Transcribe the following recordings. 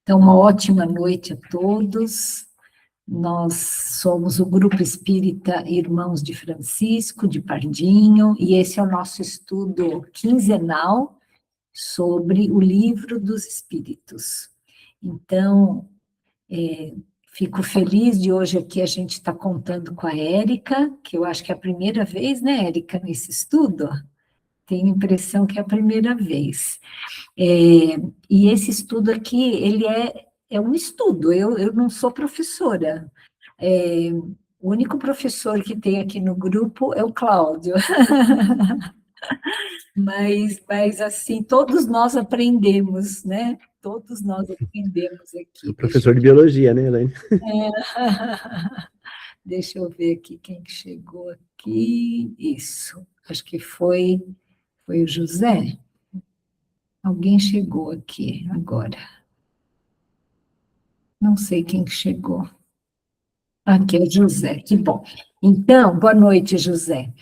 Então, uma ótima noite a todos. Nós somos o Grupo Espírita Irmãos de Francisco, de Pardinho, e esse é o nosso estudo quinzenal sobre o Livro dos Espíritos. Então, fico feliz de hoje aqui a gente estar contando com a Érica, que eu acho que é a primeira vez, né, Érica, nesse estudo? Tenho a impressão que é a primeira vez. E esse estudo aqui, ele é um estudo, eu não sou professora. O único professor que tem aqui no grupo é o Cláudio. Mas assim, todos nós aprendemos, né? Todos nós aprendemos aqui. Professor de biologia, né, Elaine? Deixa eu ver aqui quem que chegou aqui. Isso, acho que foi o José. Alguém chegou aqui agora. Não sei quem que chegou. Aqui é o José, que bom. Então, boa noite, José.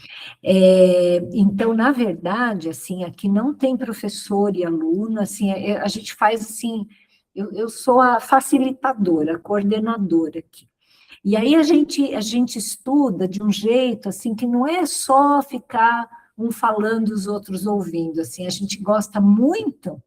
Então, na verdade, assim, aqui não tem professor e aluno, assim, a gente faz assim, eu sou a facilitadora, a coordenadora aqui. E aí a gente estuda de um jeito, assim, que não é só ficar um falando, os outros ouvindo, assim, a gente gosta muito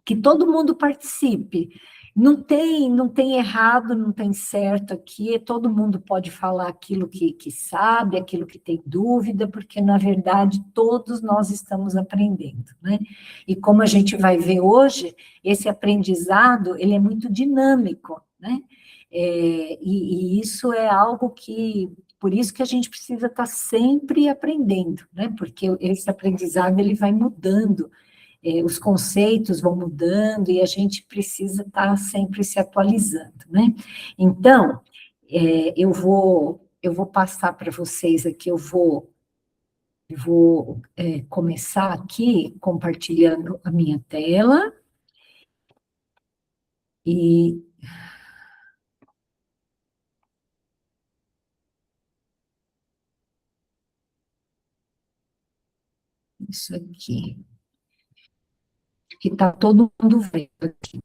que todo mundo participe. Não tem errado, não tem certo aqui, todo mundo pode falar aquilo que sabe, aquilo que tem dúvida, porque, na verdade, todos nós estamos aprendendo, né? E como a gente vai ver hoje, esse aprendizado, ele é muito dinâmico, né? E isso é algo que, por isso que a gente precisa estar sempre aprendendo, né? Porque esse aprendizado, ele vai mudando, os conceitos vão mudando e a gente precisa estar sempre se atualizando, né? Então, eu vou passar para vocês aqui, eu vou começar aqui compartilhando a minha tela e isso aqui, que está todo mundo vendo aqui.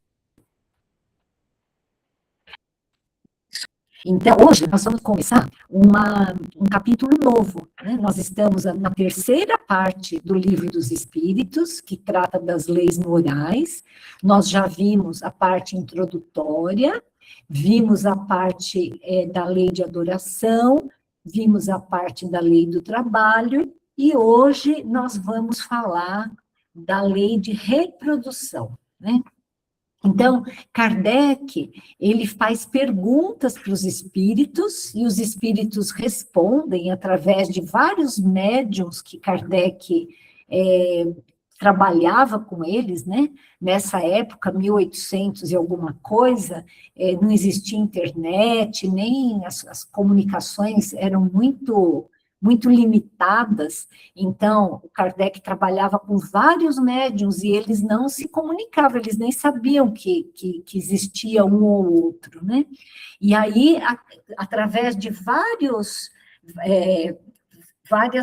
Então, hoje nós vamos começar um capítulo novo, né? Nós estamos na terceira parte do Livro dos Espíritos, que trata das leis morais. Nós já vimos a parte introdutória, vimos a parte da lei de adoração, vimos a parte da lei do trabalho, e hoje nós vamos falar da lei de reprodução, né? Então, Kardec, ele faz perguntas para os espíritos, e os espíritos respondem através de vários médiuns que Kardec trabalhava com eles, né? Nessa época, 1800 e alguma coisa, não existia internet, nem as comunicações eram muito limitadas. Então, o Kardec trabalhava com vários médiuns e eles não se comunicavam, eles nem sabiam que existia um ou outro, né? E aí, através de várias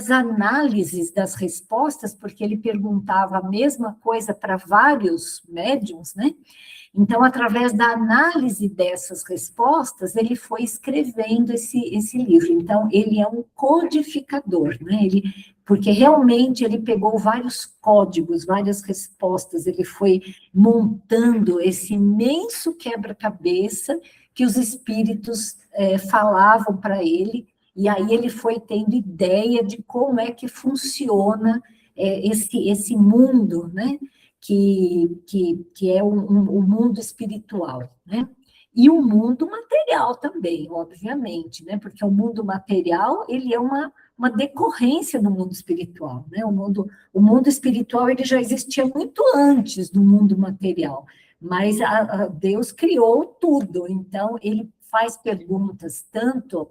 análises das respostas, porque ele perguntava a mesma coisa para vários médiuns, né? Então, através da análise dessas respostas, ele foi escrevendo esse livro. Então, ele é um codificador, né? Porque realmente ele pegou vários códigos, várias respostas, ele foi montando esse imenso quebra-cabeça que os espíritos falavam para ele, e aí ele foi tendo ideia de como é que funciona esse mundo, né? Que é o mundo espiritual, né? E o mundo material também, obviamente, né? Porque o mundo material, ele é uma decorrência do mundo espiritual, né? O mundo espiritual, ele já existia muito antes do mundo material, mas Deus criou tudo, então ele faz perguntas tanto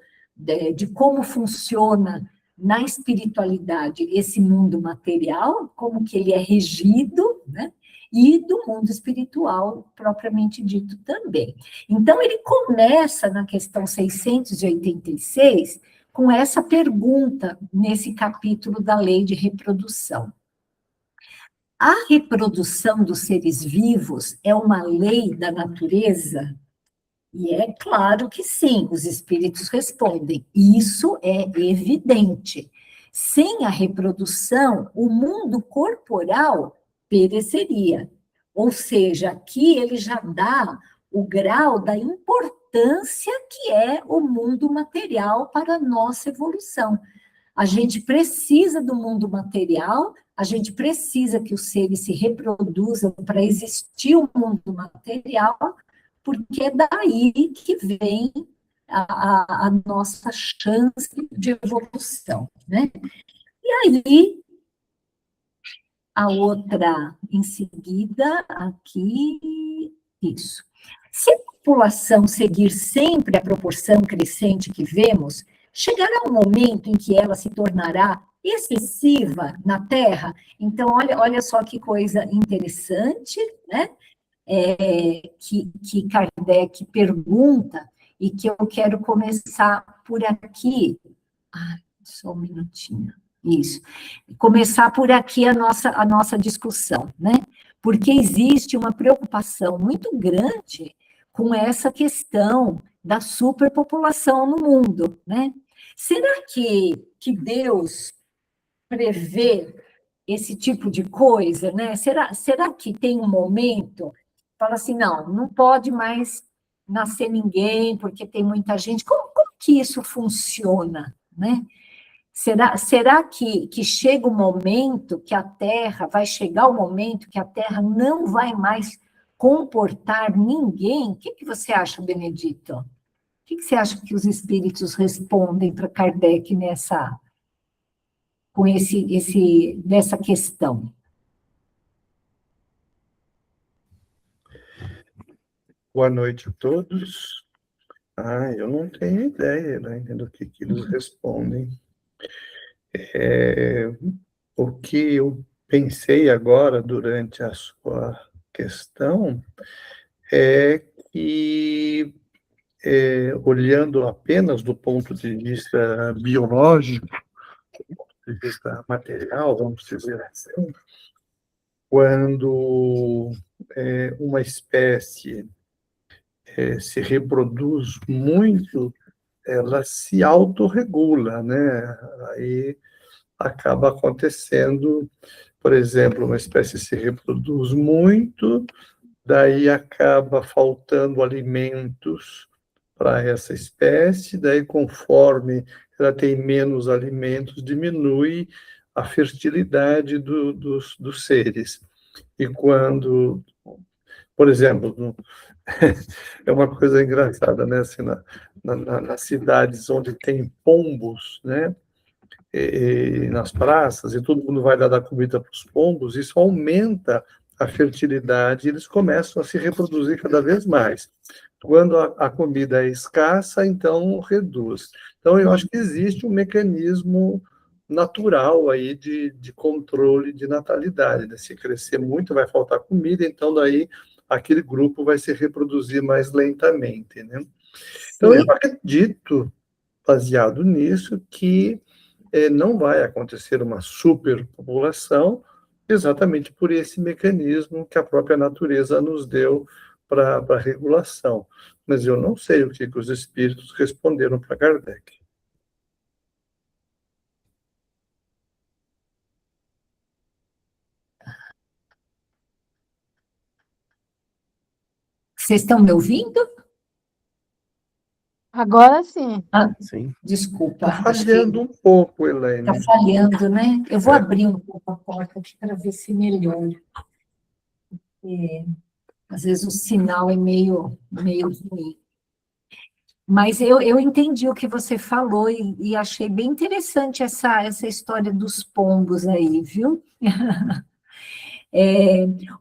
de como funciona na espiritualidade esse mundo material, como que ele é regido, né? E do mundo espiritual propriamente dito também. Então, ele começa na questão 686 com essa pergunta nesse capítulo da lei de reprodução. A reprodução dos seres vivos é uma lei da natureza? E é claro que sim, os espíritos respondem. Isso é evidente. Sem a reprodução, o mundo corporal pereceria. Ou seja, aqui ele já dá o grau da importância que é o mundo material para a nossa evolução. A gente precisa do mundo material, a gente precisa que os seres se reproduzam para existir o mundo material, porque é daí que vem a nossa chance de evolução, né? E aí, a outra em seguida, aqui, isso. Se a população seguir sempre a proporção crescente que vemos, chegará um momento em que ela se tornará excessiva na Terra. Então, olha só que coisa interessante, né? Que Kardec pergunta, e que eu quero começar por aqui. Só um minutinho. Isso. Começar por aqui a nossa discussão, né? Porque existe uma preocupação muito grande com essa questão da superpopulação no mundo, né? Será que Deus prevê esse tipo de coisa, né? Será que tem um momento, fala assim, não pode mais nascer ninguém, porque tem muita gente. Como que isso funciona, né? Será que chega o momento que a Terra, vai chegar o momento que a Terra não vai mais comportar ninguém? O que você acha, Benedito? O que você acha que os espíritos respondem para Kardec nessa questão? Boa noite a todos. Eu não tenho ideia, né, do que eles respondem. O que eu pensei agora durante a sua questão é que, olhando apenas do ponto de vista biológico, do ponto de vista material, vamos dizer assim, quando uma espécie se reproduz muito, ela se autorregula, né? Aí acaba acontecendo, por exemplo, uma espécie se reproduz muito, daí acaba faltando alimentos para essa espécie, daí conforme ela tem menos alimentos, diminui a fertilidade dos seres. E quando, por exemplo, é uma coisa engraçada, né? Assim, nas cidades onde tem pombos, né? E nas praças, e todo mundo vai lá dar comida para os pombos, isso aumenta a fertilidade, e eles começam a se reproduzir cada vez mais. Quando a comida é escassa, então reduz. Então, eu acho que existe um mecanismo natural aí de controle de natalidade, né? Se crescer muito, vai faltar comida, então daí aquele grupo vai se reproduzir mais lentamente, né? Então, eu acredito, baseado nisso, que não vai acontecer uma superpopulação, exatamente por esse mecanismo que a própria natureza nos deu para a regulação. Mas eu não sei o que os espíritos responderam para Kardec. Vocês estão me ouvindo? Agora sim. Sim. Desculpa. Está falhando um pouco, Elaine. Está falhando, né? Eu vou abrir um pouco a porta aqui para ver se melhora. Às vezes o sinal é meio ruim. Mas eu entendi o que você falou e achei bem interessante essa história dos pombos aí, viu?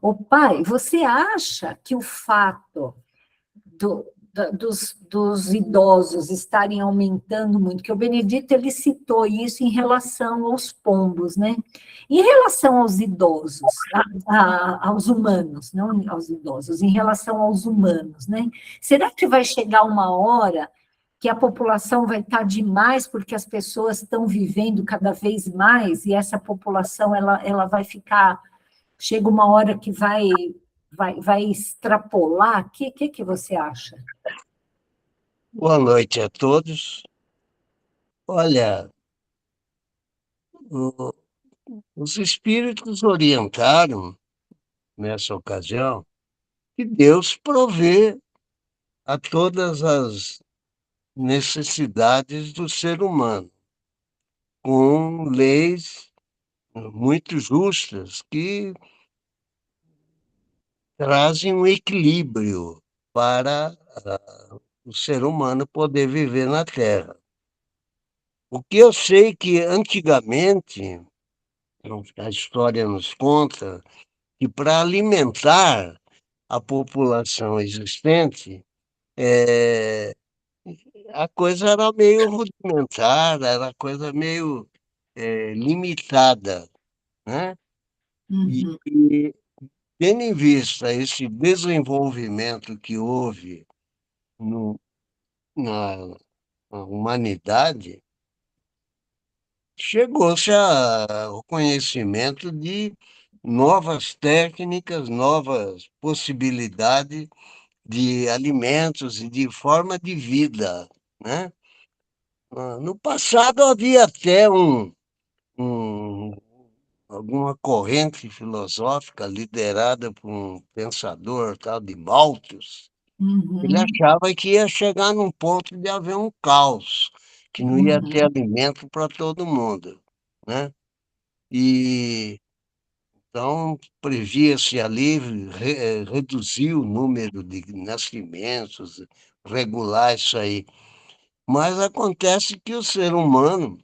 Ô pai, você acha que o fato dos idosos estarem aumentando muito, que o Benedito ele citou isso em relação aos pombos, né? Em relação aos idosos, aos humanos, não aos idosos, em relação aos humanos, né? Será que vai chegar uma hora que a população vai estar demais porque as pessoas estão vivendo cada vez mais e essa população ela vai ficar chega uma hora que vai extrapolar? O que você acha? Boa noite a todos. Olha, o- os espíritos orientaram, nessa ocasião, que Deus provê a todas as necessidades do ser humano, com leis muito justas que trazem um equilíbrio para o ser humano poder viver na Terra. O que eu sei que antigamente, a história nos conta, que para alimentar a população existente, a coisa era meio rudimentar, era coisa meio limitada, né? E, Uhum, e, tendo em vista esse desenvolvimento que houve no, na, na humanidade, chegou-se ao conhecimento de novas técnicas, novas possibilidades de alimentos e de forma de vida, né? No passado havia até um- alguma corrente filosófica liderada por um pensador tal de Malthus. Ele uhum, achava que ia chegar num ponto de haver um caos, que não ia ter uhum, alimento para todo mundo, né? E então previa-se ali reduzir o número de nascimentos, regular isso aí. Mas acontece que o ser humano,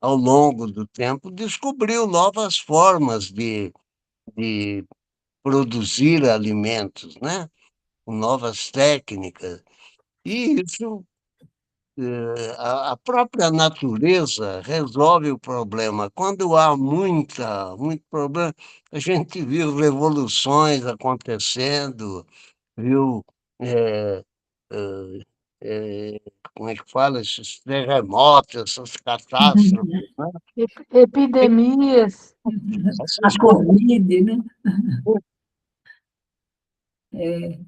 ao longo do tempo, descobriu novas formas de produzir alimentos, né? Com novas técnicas. E isso, a própria natureza resolve o problema. Quando há muito problema, a gente viu revoluções acontecendo, viu eh, eh, como é que fala, esses terremotos, essas catástrofes, uhum. né? Epidemias. A Essas coisas. Covid, né?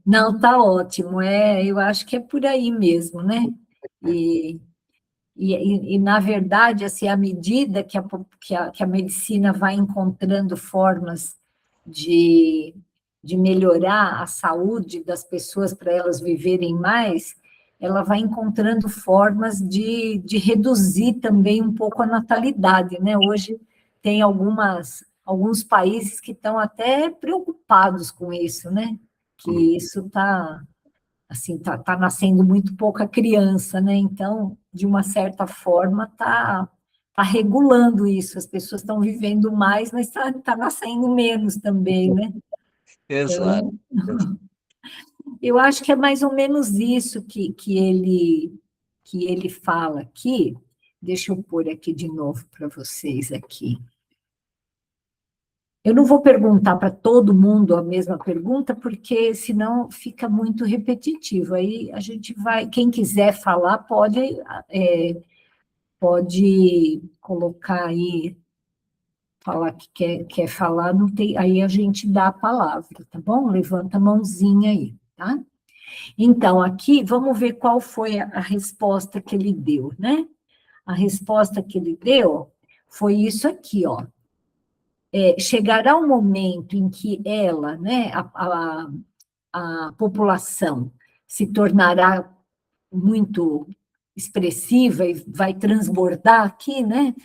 Não, tá ótimo. Eu acho que é por aí mesmo, né? E, na verdade, assim, à medida que a medicina vai encontrando formas de, de melhorar a saúde das pessoas para elas viverem mais, ela vai encontrando formas de reduzir também um pouco a natalidade, né? Hoje tem alguns países que estão até preocupados com isso, né? Que isso está assim, tá nascendo muito pouca criança, né? Então, de uma certa forma, tá regulando isso. As pessoas estão vivendo mais, mas tá nascendo menos também, né? Exato. Então, eu acho que é mais ou menos isso que ele fala aqui. Deixa eu pôr aqui de novo para vocês aqui. Eu não vou perguntar para todo mundo a mesma pergunta, porque senão fica muito repetitivo. Aí a gente vai, quem quiser falar pode colocar aí, falar que quer falar, não tem, aí a gente dá a palavra, tá bom? Levanta a mãozinha aí, tá? Então, aqui, vamos ver qual foi a resposta que ele deu, né? A resposta que ele deu foi isso aqui, ó. Chegará um momento em que ela, né, a população se tornará muito expressiva e vai transbordar aqui, né?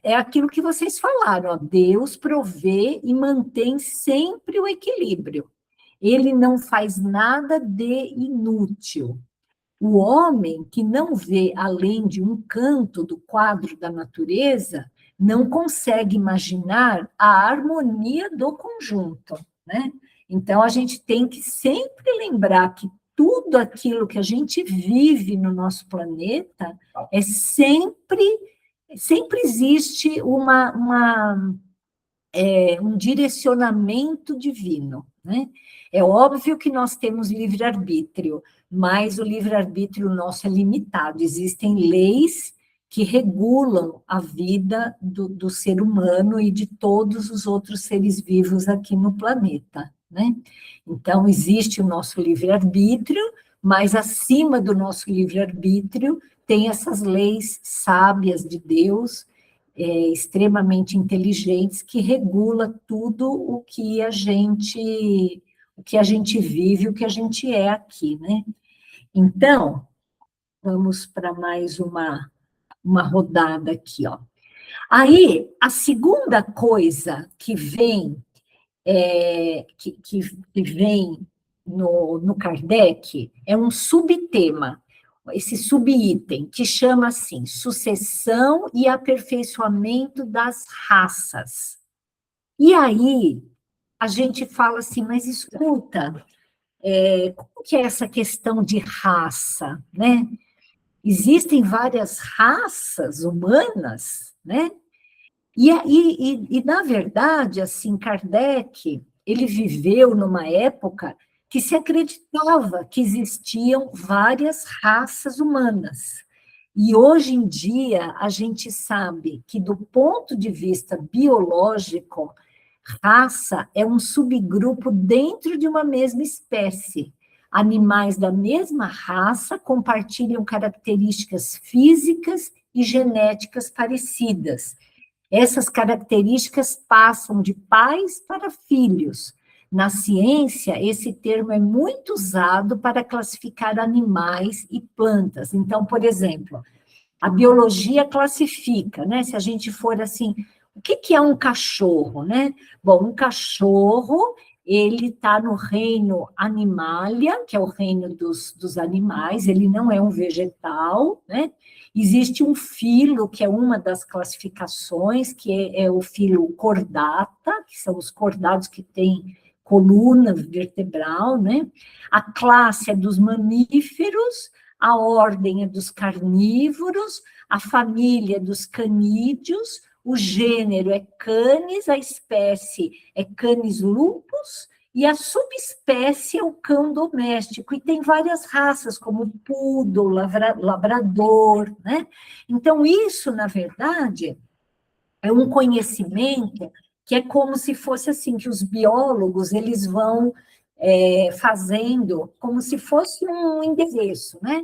É aquilo que vocês falaram, ó, Deus provê e mantém sempre o equilíbrio. Ele não faz nada de inútil. O homem que não vê além de um canto do quadro da natureza não consegue imaginar a harmonia do conjunto, né? Então a gente tem que sempre lembrar que tudo aquilo que a gente vive no nosso planeta é sempre existe um direcionamento divino, né? É óbvio que nós temos livre-arbítrio, mas o livre-arbítrio nosso é limitado. Existem leis que regulam a vida do ser humano e de todos os outros seres vivos aqui no planeta, né? Então, existe o nosso livre-arbítrio, mas acima do nosso livre-arbítrio tem essas leis sábias de Deus, extremamente inteligentes, que regula tudo o que a gente vive, o que a gente é aqui, né? Então, vamos para mais uma rodada aqui, ó. Aí, a segunda coisa que vem, que vem no Kardec é um subtema, esse subitem, que chama assim, sucessão e aperfeiçoamento das raças. E aí, a gente fala assim, mas escuta, como que é essa questão de raça, né? Existem várias raças humanas, né? Na verdade, assim, Kardec, ele viveu numa época que se acreditava que existiam várias raças humanas. E hoje em dia, a gente sabe que, do ponto de vista biológico, raça é um subgrupo dentro de uma mesma espécie. Animais da mesma raça compartilham características físicas e genéticas parecidas. Essas características passam de pais para filhos. Na ciência, esse termo é muito usado para classificar animais e plantas. Então, por exemplo, a biologia classifica, né? Se a gente for assim, o que é um cachorro, né? Bom, um cachorro, ele está no reino Animalia, que é o reino dos animais, ele não é um vegetal, né? Existe um filo, que é uma das classificações, que é o filo Chordata, que são os cordados que têm coluna vertebral, né? A classe é dos mamíferos, a ordem é dos carnívoros, a família é dos canídeos, o gênero é Canis, a espécie é Canis lupus, e a subespécie é o cão doméstico, e tem várias raças, como poodle, labrador, né? Então, isso, na verdade, é um conhecimento que é como se fosse assim, que os biólogos, eles vão fazendo como se fosse um endereço, né?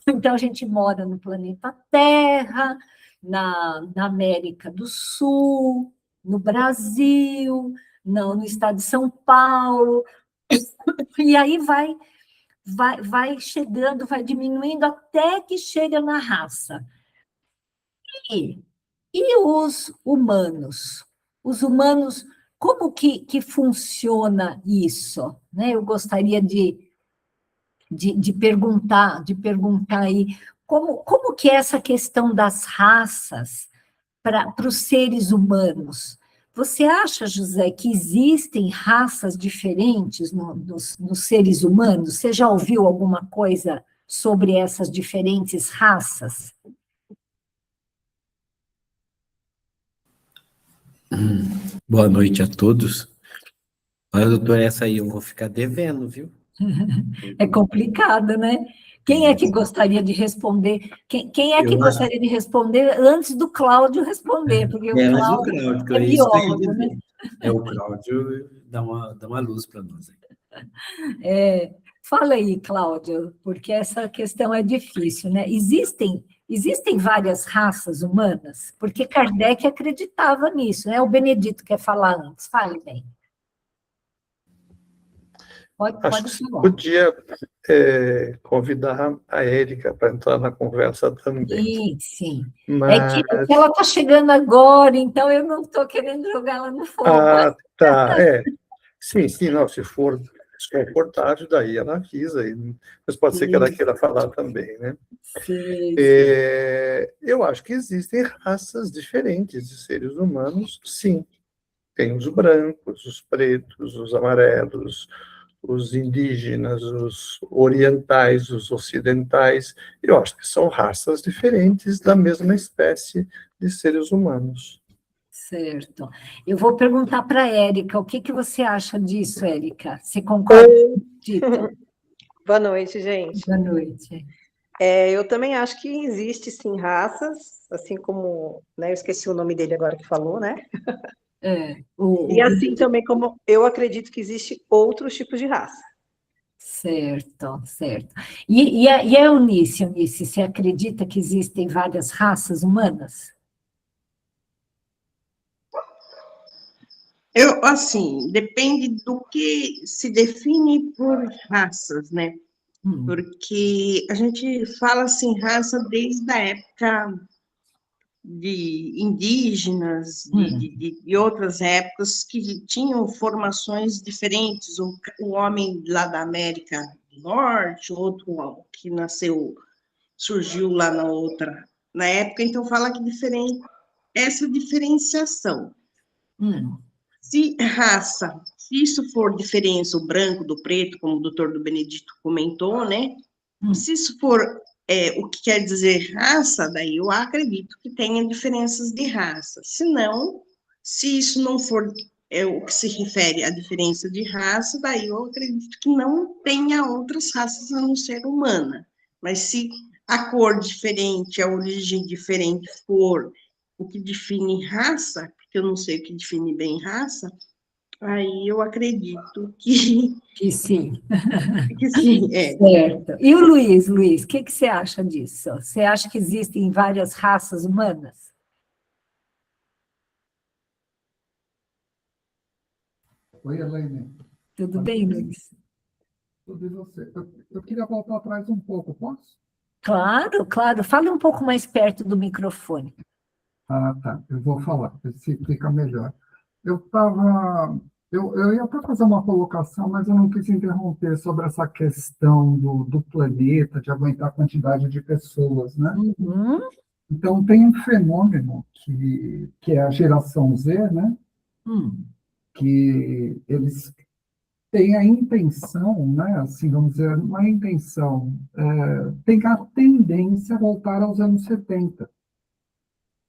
Então, a gente mora no planeta Terra, na América do Sul, no Brasil, no estado de São Paulo, e aí vai chegando, vai diminuindo até que chega na raça. E os humanos? Os humanos, como que funciona isso? Né? Eu gostaria de perguntar aí, como que é essa questão das raças para os seres humanos? Você acha, José, que existem raças diferentes nos seres humanos? Você já ouviu alguma coisa sobre essas diferentes raças? Boa noite a todos. Olha, doutor, essa aí eu vou ficar devendo, viu? É complicado, né? Quem é que gostaria de responder? Quem é que gostaria de responder antes do Cláudio responder? Porque o Cláudio que é é isso que eu ia biólogo, né? dizer. O Cláudio dá uma luz para nós. Fala aí, Cláudio, porque essa questão é difícil, né? Existem várias raças humanas? Porque Kardec acreditava nisso, né? O Benedito quer falar antes. Fale bem. Acho que você podia convidar a Érica para entrar na conversa também. Sim. Mas... É que ela está chegando agora, então eu não estou querendo jogar ela no fogo. Ah, tá. Sim, não, se for desconfortável, daí ela avisa, mas pode ser que ela queira falar também, né? Sim. Eu acho que existem raças diferentes de seres humanos, sim. Tem os brancos, os pretos, os amarelos, os indígenas, os orientais, os ocidentais. Eu acho que são raças diferentes da mesma espécie de seres humanos. Certo. Eu vou perguntar para a Érica, o que você acha disso, Érica? Você concorda com o Tito? Boa noite, gente. Boa noite. Eu também acho que existe, sim, raças, assim como, né, eu esqueci o nome dele agora que falou, né? E assim também como eu acredito que existe outros tipos de raça. Certo, certo. E a Eunice, você acredita que existem várias raças humanas? Assim, depende do que se define por raças, né? Porque a gente fala assim, raça desde a época de indígenas, de outras épocas que tinham formações diferentes. O homem lá da América do Norte, outro que surgiu lá na época, então fala que essa diferenciação. Se isso for diferença, o branco do preto, como o doutor do Benedito comentou, né? Se isso for o que quer dizer raça, daí eu acredito que tenha diferenças de raça. Se isso não for o que se refere à diferença de raça, daí eu acredito que não tenha outras raças a não ser humana. Mas se a cor diferente, a origem diferente for o que define raça, porque eu não sei o que define bem raça, aí eu acredito Que sim. que sim, Certo. E o Luiz, o que você acha disso? Você acha que existem várias raças humanas? Oi, Elaine. Tudo bem, Luiz? Tudo e você? Eu queria voltar atrás um pouco, posso? Claro, claro. Fale um pouco mais perto do microfone. Ah, tá. Eu vou falar, se fica melhor. Eu ia até fazer uma colocação, mas eu não quis interromper sobre essa questão do planeta, de aguentar a quantidade de pessoas, né? Então, tem um fenômeno que é a geração Z, né? Que eles têm a intenção, né? Assim, vamos dizer, uma intenção, tem a tendência a voltar aos anos 70,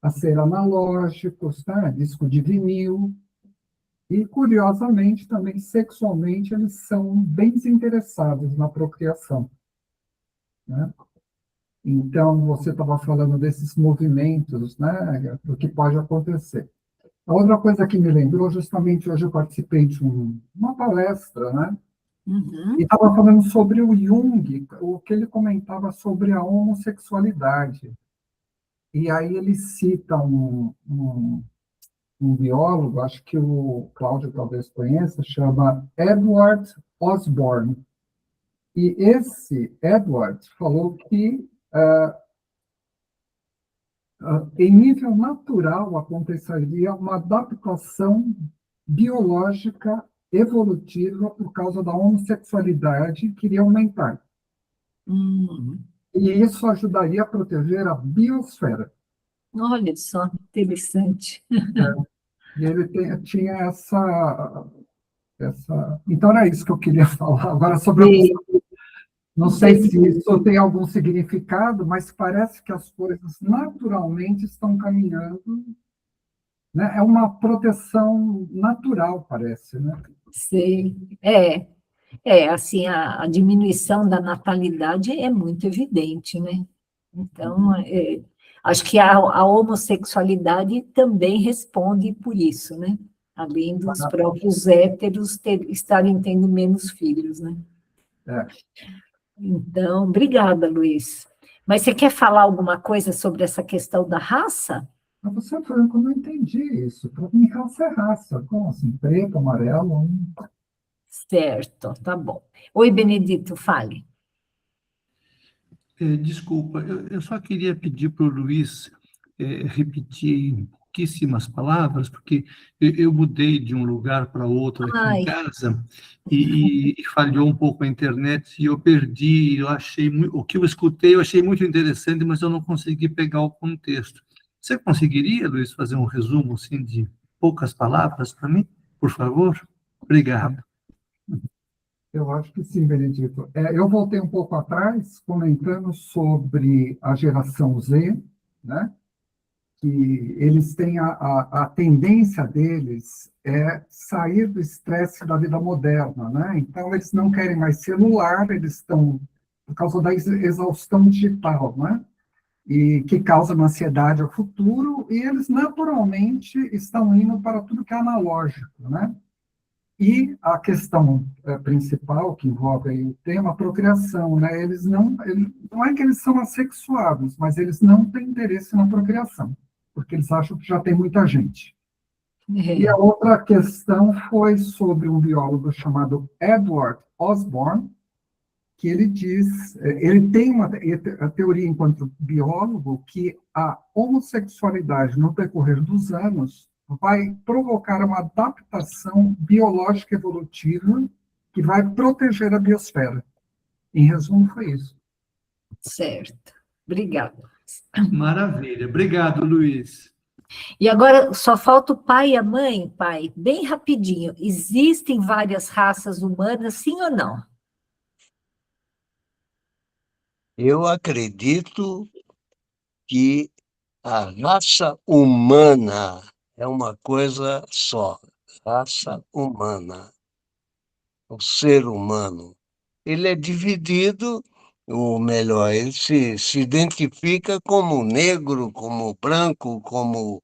a ser analógicos, né? Disco de vinil. E, curiosamente, também sexualmente, eles são bem desinteressados na procriação, né? Então, você estava falando desses movimentos, né? Do que pode acontecer. A outra coisa que me lembrou, justamente hoje eu participei de uma palestra, né? E estava falando sobre o Jung, o que ele comentava sobre a homossexualidade. E aí ele cita um biólogo, acho que o Cláudio talvez conheça, chama Edward Osborne. E esse Edward falou que, em nível natural, aconteceria uma adaptação biológica evolutiva por causa da homossexualidade que iria aumentar. E isso ajudaria a proteger a biosfera. Olha só, interessante. E ele tinha essa... Então, era isso que eu queria falar. Agora, sobre a... Não sei se isso tem algum significado, mas parece que as coisas naturalmente estão caminhando, né? É uma proteção natural, parece, né? Sei. Assim, a diminuição da natalidade é muito evidente, né? Então, acho que a homossexualidade também responde por isso, né? Além dos próprios héteros estarem tendo menos filhos, né? Então, obrigada, Luiz. Mas você quer falar alguma coisa sobre essa questão da raça? Mas você falou que eu não entendi isso. Para mim, raça é raça. Como assim? Preto, amarelo? Certo, tá bom. Oi, Benedito, fale. Desculpa, eu só queria pedir para o Luiz repetir em pouquíssimas palavras, porque eu mudei de um lugar para outro aqui em casa e falhou um pouco a internet e eu perdi, o que eu escutei eu achei muito interessante, mas eu não consegui pegar o contexto. Você conseguiria, Luiz, fazer um resumo assim, de poucas palavras para mim, por favor? Obrigado. Eu acho que sim, Benedito. Eu voltei um pouco atrás, comentando sobre a geração Z, né? Que eles têm a tendência deles é sair do estresse da vida moderna, né? Então, eles não querem mais celular, eles estão por causa da exaustão digital, né? E que causa uma ansiedade ao futuro, e eles naturalmente estão indo para tudo que é analógico, né? E a questão principal, que envolve aí o tema, a procriação, né? Não é que eles são assexuados, mas eles não têm interesse na procriação, porque eles acham que já tem muita gente. E a outra questão foi sobre um biólogo chamado Edward Osborne, que ele diz, ele tem a teoria enquanto biólogo que a homossexualidade no decorrer dos anos vai provocar uma adaptação biológica evolutiva que vai proteger a biosfera. Em resumo, foi isso. Certo. Obrigada. Maravilha. Obrigado, Luiz. E agora só falta o pai e a mãe, pai, bem rapidinho. Existem várias raças humanas, sim ou não? Eu acredito que a raça humana é uma coisa só, raça humana, o ser humano. Ele é dividido, ou melhor, ele se identifica como negro, como branco, como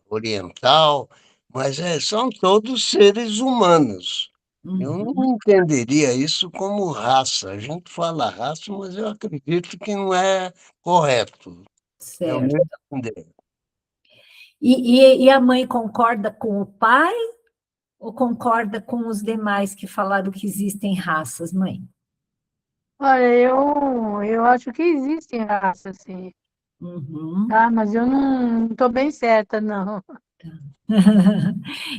oriental, mas são todos seres humanos. Eu não entenderia isso como raça. A gente fala raça, mas eu acredito que não é correto. É o Certo. meu entender. E a mãe concorda com o pai ou concorda com os demais que falaram que existem raças, mãe? Olha, eu acho que existem raças, sim. Tá, mas eu não estou bem certa, não.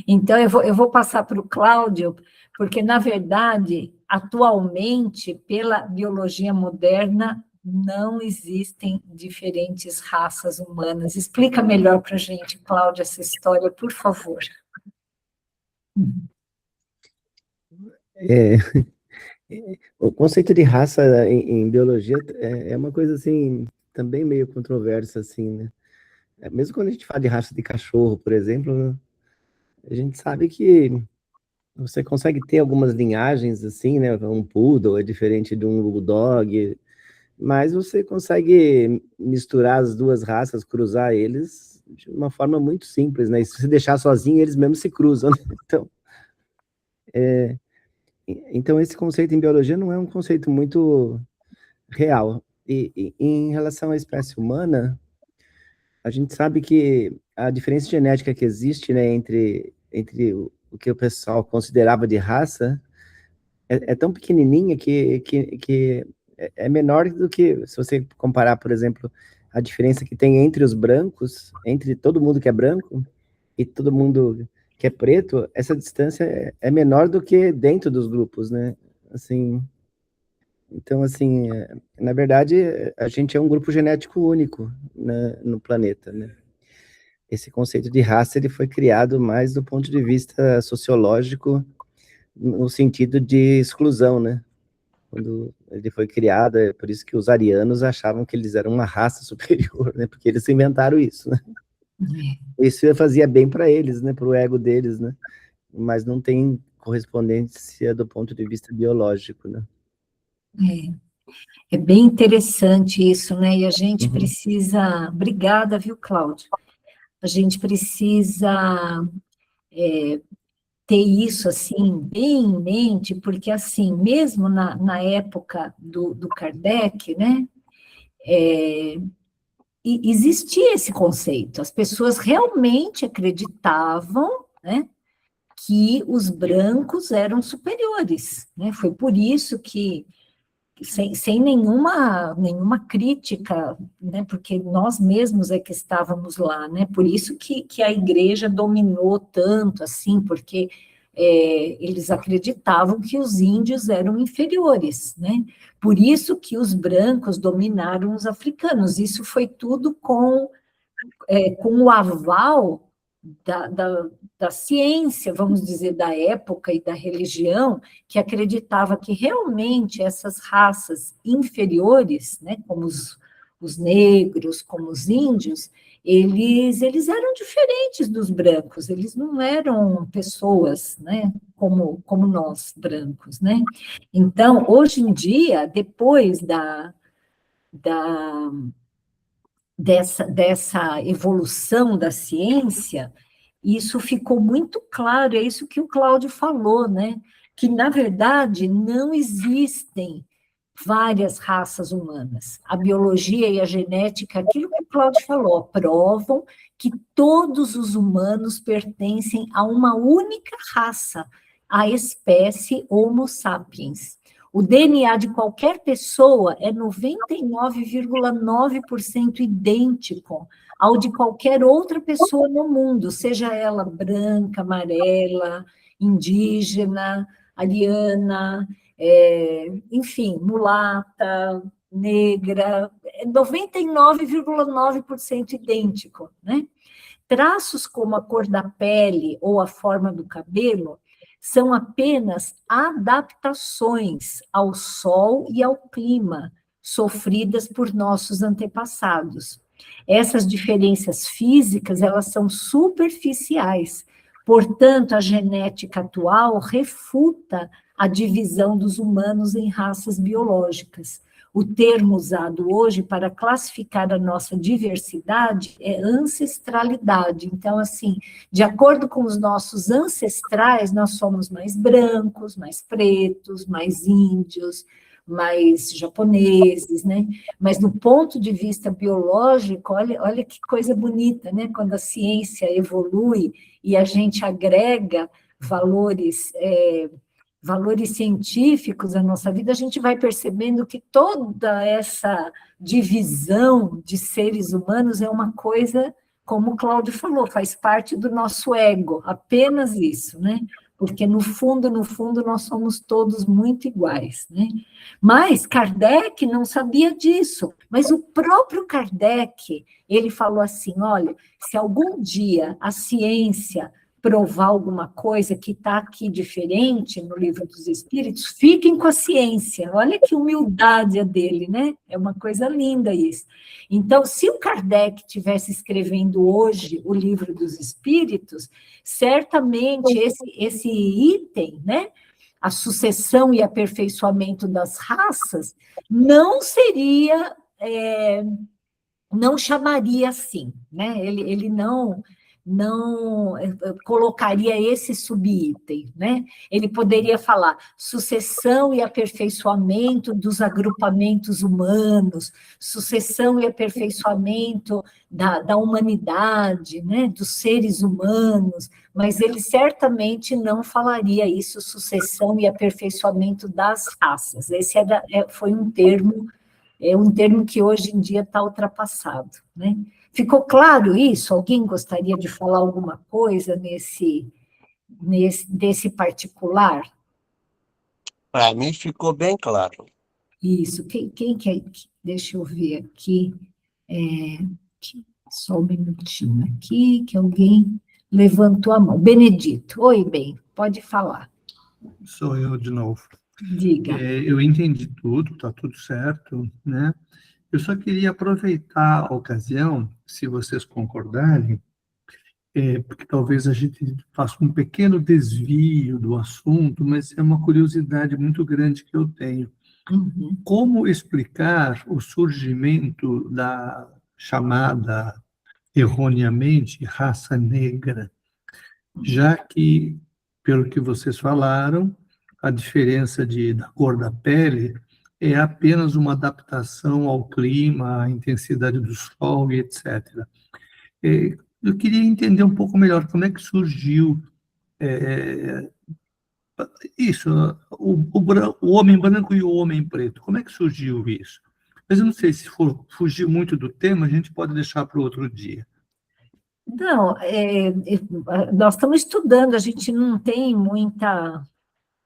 Então, eu vou passar para o Cláudio, porque, na verdade, atualmente, pela biologia moderna, não existem diferentes raças humanas. Explica melhor para a gente, Cláudio, essa história, por favor. O conceito de raça em biologia é uma coisa, assim, também meio controversa, assim, né? Mesmo quando a gente fala de raça de cachorro, por exemplo, né, a gente sabe que você consegue ter algumas linhagens, assim, né? Um poodle é diferente de um bulldog, mas você consegue misturar as duas raças, cruzar eles de uma forma muito simples, né? E se você deixar sozinho, eles mesmos se cruzam, né? Então, esse conceito em biologia não é um conceito muito real. E em relação à espécie humana, a gente sabe que a diferença genética que existe, né, entre o que o pessoal considerava de raça é tão pequenininha que é menor do que, se você comparar, por exemplo, a diferença que tem entre os brancos, entre todo mundo que é branco e todo mundo que é preto, essa distância é menor do que dentro dos grupos, né? Assim, então, assim, na verdade, a gente é um grupo genético único, né, no planeta, né? Esse conceito de raça, ele foi criado mais do ponto de vista sociológico, no sentido de exclusão, né? Quando ele foi criado, é por isso que os arianos achavam que eles eram uma raça superior, né? Porque eles inventaram isso, né? Isso fazia bem para eles, né? Para o ego deles, né? Mas não tem correspondência do ponto de vista biológico, né? É bem interessante isso, né? E a gente precisa... Obrigada, viu, Cláudio? A gente precisa ter isso, assim, bem em mente, porque, assim, mesmo na época do Kardec, né? Existia esse conceito. As pessoas realmente acreditavam, né, que os brancos eram superiores, né? Foi por isso que, sem nenhuma crítica, né, porque nós mesmos é que estávamos lá, né? Por isso que a igreja dominou tanto, assim, porque eles acreditavam que os índios eram inferiores, né? Por isso que os brancos dominaram os africanos. Isso foi tudo com o aval da ciência, vamos dizer, da época e da religião, que acreditava que realmente essas raças inferiores, né, como os negros, como os índios, eles eram diferentes dos brancos, eles não eram pessoas, né, como nós, brancos, né? Então, hoje em dia, depois dessa evolução da ciência, isso ficou muito claro, é isso que o Cláudio falou, né? Que, na verdade, não existem várias raças humanas. A biologia e a genética, aquilo que o Cláudio falou, provam que todos os humanos pertencem a uma única raça, a espécie Homo sapiens. O DNA de qualquer pessoa é 99,9% idêntico ao de qualquer outra pessoa no mundo, seja ela branca, amarela, indígena, ariana, enfim, mulata, negra, 99,9% idêntico, né? Traços como a cor da pele ou a forma do cabelo são apenas adaptações ao sol e ao clima sofridas por nossos antepassados. Essas diferenças físicas, elas são superficiais, portanto, a genética atual refuta a divisão dos humanos em raças biológicas. O termo usado hoje para classificar a nossa diversidade é ancestralidade. Então, assim, de acordo com os nossos ancestrais, nós somos mais brancos, mais pretos, mais índios, mais japoneses, né? Mas do ponto de vista biológico, olha que coisa bonita, né? Quando a ciência evolui e a gente agrega valores científicos à nossa vida, a gente vai percebendo que toda essa divisão de seres humanos é uma coisa, como o Cláudio falou, faz parte do nosso ego, apenas isso, né? Porque no fundo, nós somos todos muito iguais, né? Mas Kardec não sabia disso, mas o próprio Kardec, ele falou assim, olha, se algum dia a ciência provar alguma coisa que está aqui diferente no Livro dos Espíritos, fiquem com a ciência. Olha que humildade a dele, né? É uma coisa linda isso. Então, se o Kardec estivesse escrevendo hoje o Livro dos Espíritos, certamente esse item, né? A sucessão e aperfeiçoamento das raças, não seria, não chamaria assim, né? Ele não colocaria esse subitem, né? Ele poderia falar sucessão e aperfeiçoamento dos agrupamentos humanos, sucessão e aperfeiçoamento da humanidade, né? Dos seres humanos, mas ele certamente não falaria isso, sucessão e aperfeiçoamento das raças. Esse foi um termo que hoje em dia está ultrapassado, né? Ficou claro isso? Alguém gostaria de falar alguma coisa desse particular? Para mim ficou bem claro. Isso. Quem quer? Deixa eu ver aqui. Só um minutinho aqui, que alguém levantou a mão. Benedito. Oi, bem, pode falar. Sou eu de novo. Diga. Eu entendi tudo, está tudo certo, né? Eu só queria aproveitar a ocasião, se vocês concordarem, porque talvez a gente faça um pequeno desvio do assunto, mas é uma curiosidade muito grande que eu tenho. Uhum. Como explicar o surgimento da chamada, erroneamente, raça negra, já que, pelo que vocês falaram, a diferença da cor da pele é apenas uma adaptação ao clima, à intensidade do sol e etc. Eu queria entender um pouco melhor como é que surgiu isso, o homem branco e o homem preto, como é que surgiu isso? Mas eu não sei, se for fugir muito do tema, a gente pode deixar para outro dia. Não, nós estamos estudando, a gente não tem muita...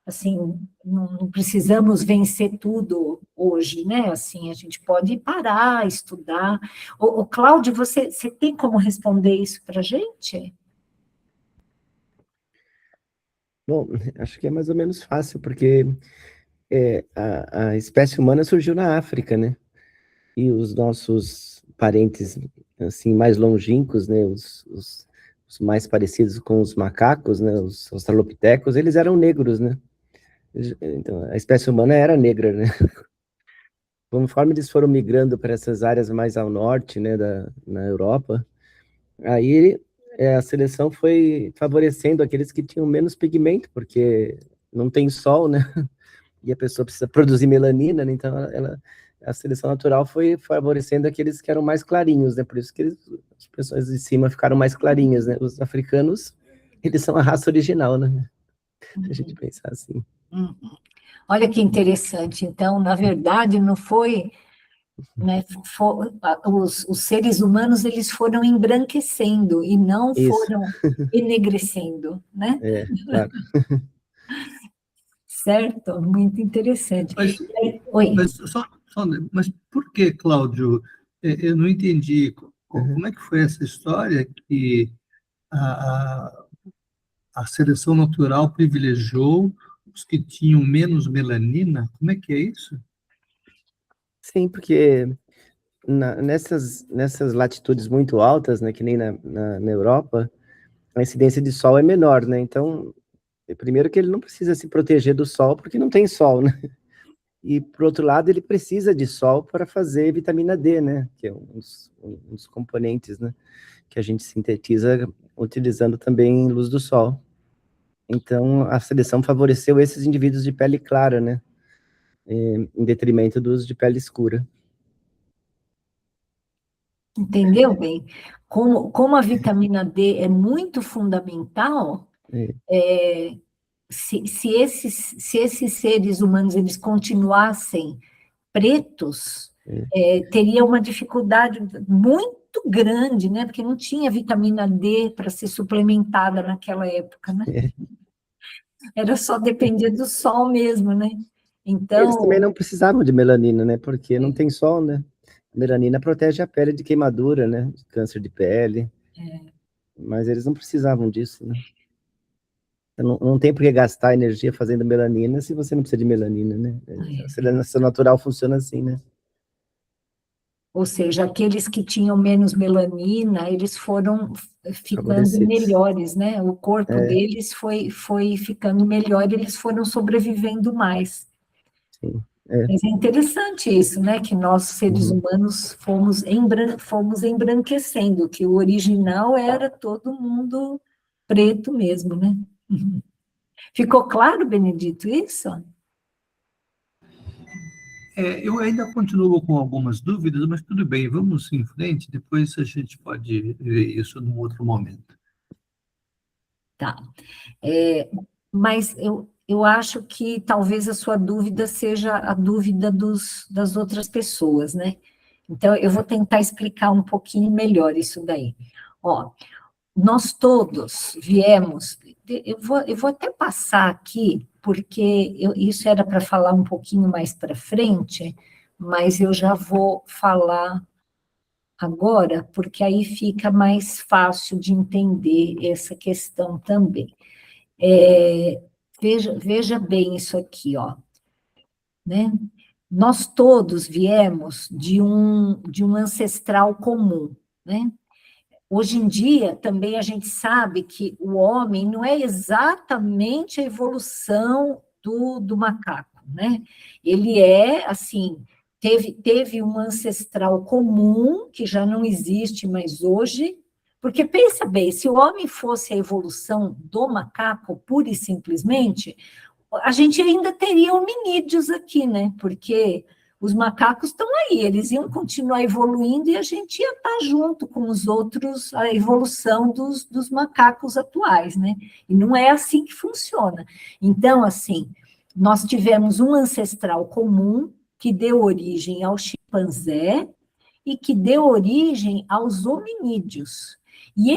Assim, não precisamos vencer tudo hoje, né? Assim, a gente pode parar, estudar. O Cláudio, você tem como responder isso para a gente? Bom, acho que é mais ou menos fácil, porque a espécie humana surgiu na África, né? E os nossos parentes assim mais longínquos, né, os mais parecidos com os macacos, né, os australopitecos, eles eram negros, né? Então, a espécie humana era negra, né? Conforme eles foram migrando para essas áreas mais ao norte, né, na Europa, aí a seleção foi favorecendo aqueles que tinham menos pigmento, porque não tem sol, né? E a pessoa precisa produzir melanina, né? Então a seleção natural foi favorecendo aqueles que eram mais clarinhos, né? Por isso que as pessoas de cima ficaram mais clarinhas, né? Os africanos, eles são a raça original, né? Se a gente pensar assim. Olha que interessante. Então, na verdade, não foi, né, os seres humanos, eles foram embranquecendo e não foram enegrecendo, né? Claro. Certo? Muito interessante. Mas por que, Cláudio? Eu não entendi. Como é que foi essa história que a seleção natural privilegiou os que tinham menos melanina? Como é que é isso? Sim, porque nessas latitudes muito altas, né, que nem na Europa, a incidência de sol é menor, né? Então, primeiro que ele não precisa se proteger do sol, porque não tem sol, né? E, por outro lado, ele precisa de sol para fazer vitamina D, né? Que é um dos componentes, né? Que a gente sintetiza utilizando também luz do sol. Então, a seleção favoreceu esses indivíduos de pele clara, né? Em detrimento dos de pele escura. Entendeu bem? Como a vitamina D é muito fundamental, se esses seres humanos eles continuassem pretos, teria uma dificuldade muito grande, né? Porque não tinha vitamina D para ser suplementada naquela época, né? Era só depender do sol mesmo, né? Então... Eles também não precisavam de melanina, né? Porque não tem sol, né? A melanina protege a pele de queimadura, né? De câncer de pele. Mas eles não precisavam disso, né? Não tem por que gastar energia fazendo melanina se você não precisa de melanina, né? A seleção natural funciona assim, né? Ou seja, aqueles que tinham menos melanina, eles foram ficando melhores, né? O corpo deles foi ficando melhor, eles foram sobrevivendo mais. Sim. Mas é interessante isso, né? Que nós, seres humanos, fomos embranquecendo, que o original era todo mundo preto mesmo, né? Ficou claro, Benedito, isso? Eu ainda continuo com algumas dúvidas, mas tudo bem, vamos em frente, depois a gente pode ver isso num outro momento. Tá. Mas eu acho que talvez a sua dúvida seja a dúvida das outras pessoas, né? Então, eu vou tentar explicar um pouquinho melhor isso daí. Ó, nós todos viemos... Eu vou até passar aqui, porque isso era para falar um pouquinho mais para frente, mas eu já vou falar agora, porque aí fica mais fácil de entender essa questão também. Veja bem isso aqui, ó, né? Nós todos viemos de um ancestral comum, né? Hoje em dia, também a gente sabe que o homem não é exatamente a evolução do macaco, né? Ele é, assim, teve um ancestral comum, que já não existe mais hoje, porque, pensa bem, se o homem fosse a evolução do macaco, pura e simplesmente, a gente ainda teria hominídeos aqui, né? Porque os macacos estão aí, eles iam continuar evoluindo e a gente ia estar junto com os outros, a evolução dos macacos atuais, né? E não é assim que funciona. Então, assim, nós tivemos um ancestral comum que deu origem ao chimpanzé e que deu origem aos hominídeos. E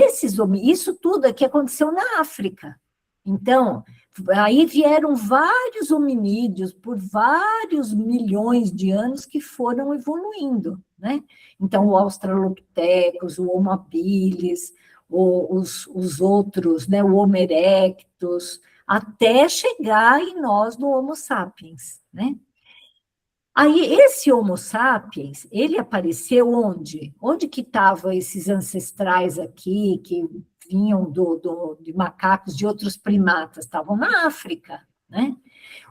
isso tudo aqui aconteceu na África. Então, aí vieram vários hominídeos por vários milhões de anos que foram evoluindo, né? Então, o Australopithecus, o Homo habilis, os outros, né? O Homo erectus, até chegar em nós no Homo sapiens, né? Aí, esse Homo sapiens, ele apareceu onde? Onde que estavam esses ancestrais aqui, que vinham de macacos, de outros primatas? Estavam na África, né?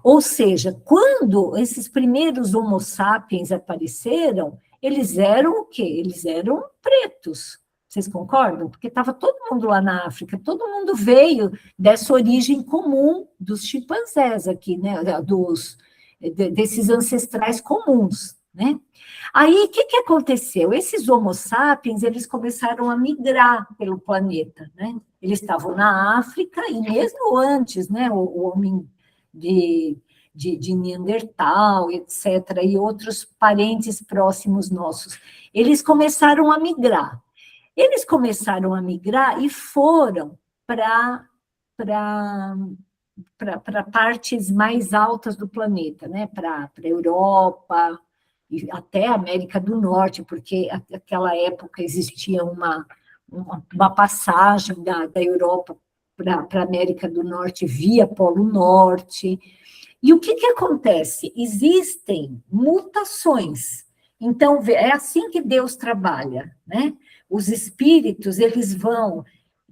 Ou seja, quando esses primeiros Homo sapiens apareceram, eles eram o quê? Eles eram pretos. Vocês concordam? Porque estava todo mundo lá na África, todo mundo veio dessa origem comum dos chimpanzés aqui, né? Desses ancestrais comuns, né? Aí, o que aconteceu? Esses Homo sapiens, eles começaram a migrar pelo planeta, né? Eles estavam na África, e mesmo antes, né? O homem de Neandertal, etc., e outros parentes próximos nossos, eles começaram a migrar. Eles começaram a migrar e foram para partes mais altas do planeta, né? Para a Europa e até a América do Norte, porque naquela época existia uma passagem da Europa para a América do Norte via Polo Norte. E o que acontece? Existem mutações. Então, é assim que Deus trabalha, né? Os espíritos, eles vão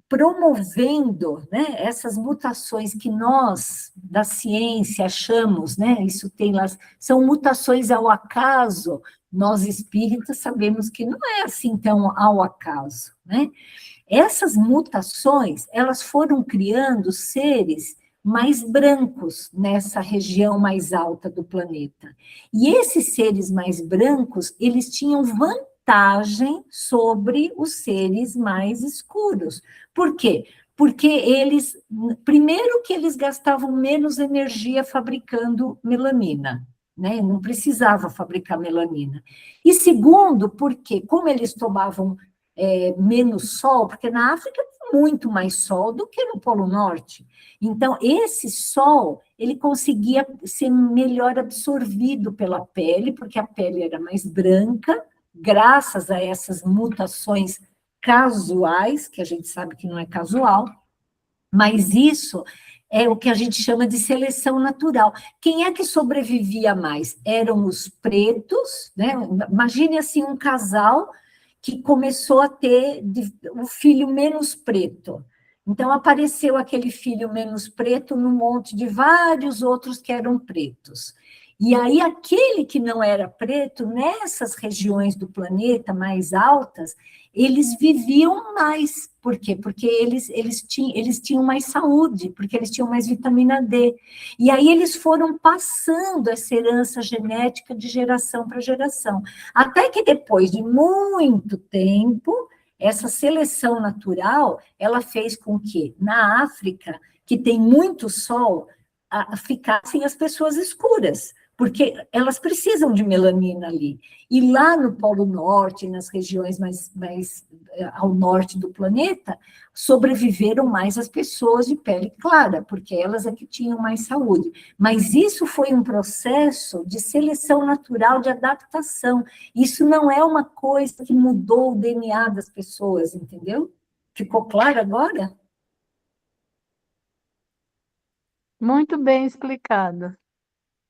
promovendo, né, essas mutações que nós, da ciência, achamos, né, isso tem lá, são mutações ao acaso. Nós espíritas sabemos que não é assim tão ao acaso, né? Essas mutações, elas foram criando seres mais brancos nessa região mais alta do planeta. E esses seres mais brancos, eles tinham vantagem sobre os seres mais escuros. Por quê? Porque eles, primeiro que eles gastavam menos energia fabricando melanina, né? Não precisava fabricar melanina. E segundo, porque como eles tomavam menos sol, porque na África tem muito mais sol do que no Polo Norte. Então, esse sol, ele conseguia ser melhor absorvido pela pele, porque a pele era mais branca, graças a essas mutações casuais, que a gente sabe que não é casual, mas isso é o que a gente chama de seleção natural. Quem é que sobrevivia mais? Eram os pretos, né? Imagine assim um casal que começou a ter o filho menos preto. Então, apareceu aquele filho menos preto num monte de vários outros que eram pretos. E aí, aquele que não era preto, nessas regiões do planeta mais altas, eles viviam mais. Por quê? Porque eles tinham mais saúde, porque eles tinham mais vitamina D. E aí eles foram passando essa herança genética de geração para geração. Até que depois de muito tempo, essa seleção natural, ela fez com que, na África, que tem muito sol, ficassem as pessoas escuras, porque elas precisam de melanina ali. E lá no Polo Norte, nas regiões mais ao norte do planeta, sobreviveram mais as pessoas de pele clara, porque elas é que tinham mais saúde. Mas isso foi um processo de seleção natural, de adaptação. Isso não é uma coisa que mudou o DNA das pessoas, entendeu? Ficou claro agora? Muito bem explicado.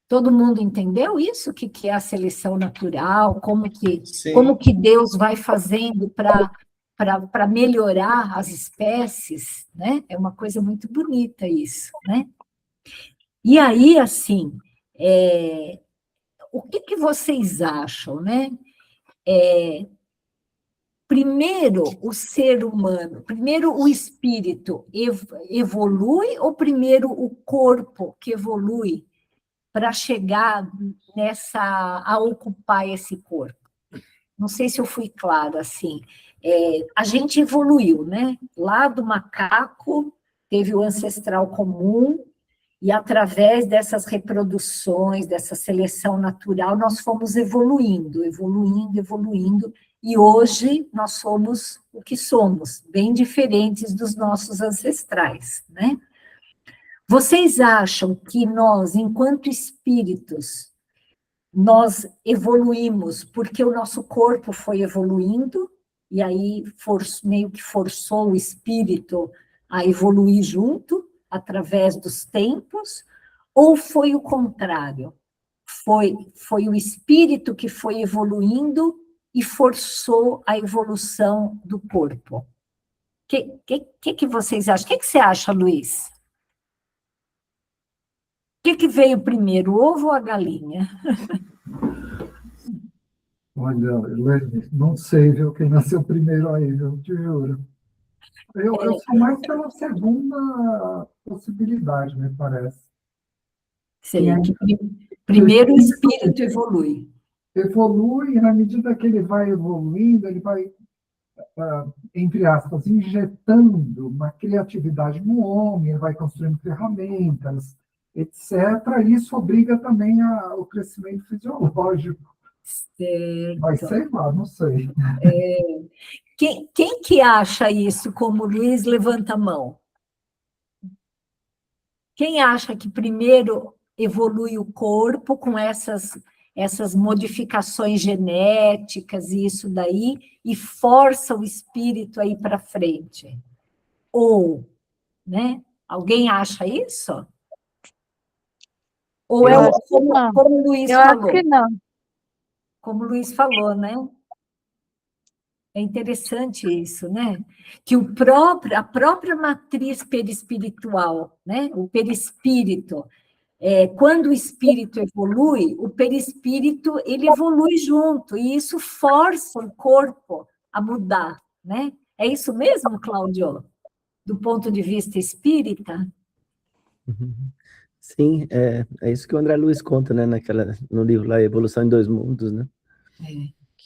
Todo mundo entendeu isso? O que é a seleção natural? Como que Deus vai fazendo para melhorar as espécies, né? É uma coisa muito bonita isso, né? E aí, assim, o que vocês acham, né? Primeiro o ser humano, primeiro o espírito evolui ou primeiro o corpo que evolui para chegar a ocupar esse corpo? Não sei se eu fui clara, assim. A gente evoluiu, né? Lá do macaco, teve o ancestral comum, e através dessas reproduções, dessa seleção natural, nós fomos evoluindo, e hoje nós somos o que somos, bem diferentes dos nossos ancestrais, né? Vocês acham que nós, enquanto espíritos, nós evoluímos porque o nosso corpo foi evoluindo, e aí meio que forçou o espírito a evoluir junto, através dos tempos, ou foi o contrário? foi o espírito que foi evoluindo e forçou a evolução do corpo? O que vocês acham? O que você acha, Luiz? O que veio primeiro, o ovo ou a galinha? Olha, não sei, viu, quem nasceu primeiro aí, eu te juro. Eu sou mais pela segunda possibilidade, me parece. Sei, que primeiro o espírito evolui. Evolui, e na medida que ele vai evoluindo, ele vai, entre aspas, injetando uma criatividade no homem, ele vai construindo ferramentas, etc. Isso obriga também ao crescimento fisiológico. Certo. Mas sei lá, não sei. Quem que acha isso como Luiz? Levanta a mão. Quem acha que primeiro evolui o corpo com essas modificações genéticas e isso daí, e força o espírito a ir para frente? Ou, né? Alguém acha isso? Ou como o Luiz falou? Eu acho que não. Como o Luiz falou, né? É interessante isso, né? Que a própria matriz perispiritual, né? O perispírito, quando o espírito evolui, o perispírito ele evolui junto, e isso força o corpo a mudar, né? É isso mesmo, Cláudio? Do ponto de vista espírita? Sim, é isso que o André Luiz conta, né, no livro lá, Evolução em Dois Mundos, né?